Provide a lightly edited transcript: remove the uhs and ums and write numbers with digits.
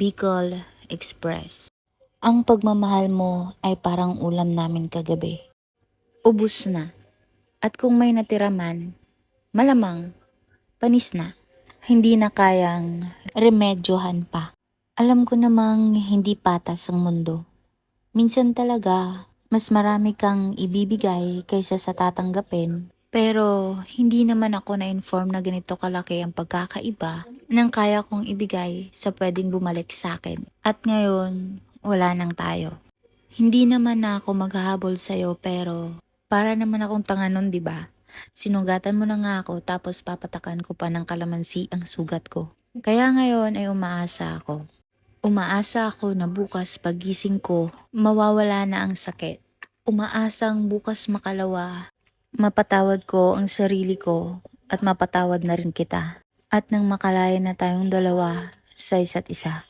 Bicol Express. Ang pagmamahal mo ay parang ulam namin kagabi. Ubus na. At kung may natira man, malamang panis na. Hindi na kayang remedyohan pa. Alam ko namang hindi patas ang mundo. Minsan talaga, mas marami kang ibibigay kaysa sa tatanggapin. Pero hindi naman ako na-inform na ganito kalaki ang pagkakaiba ng kaya kong ibigay sa pwedeng bumalik sa akin. At ngayon, wala nang tayo. Hindi naman na ako maghahabol sa'yo pero para naman akong tanga nun, diba? Sinugatan mo na nga ako tapos papatakan ko pa ng kalamansi ang sugat ko. Kaya ngayon ay umaasa ako. Umaasa ako na bukas pagising ko, mawawala na ang sakit. Umaasang bukas makalawa, mapatawad ko ang sarili ko at mapatawad na rin kita. At nang makalaya na tayong dalawa sa isa't isa.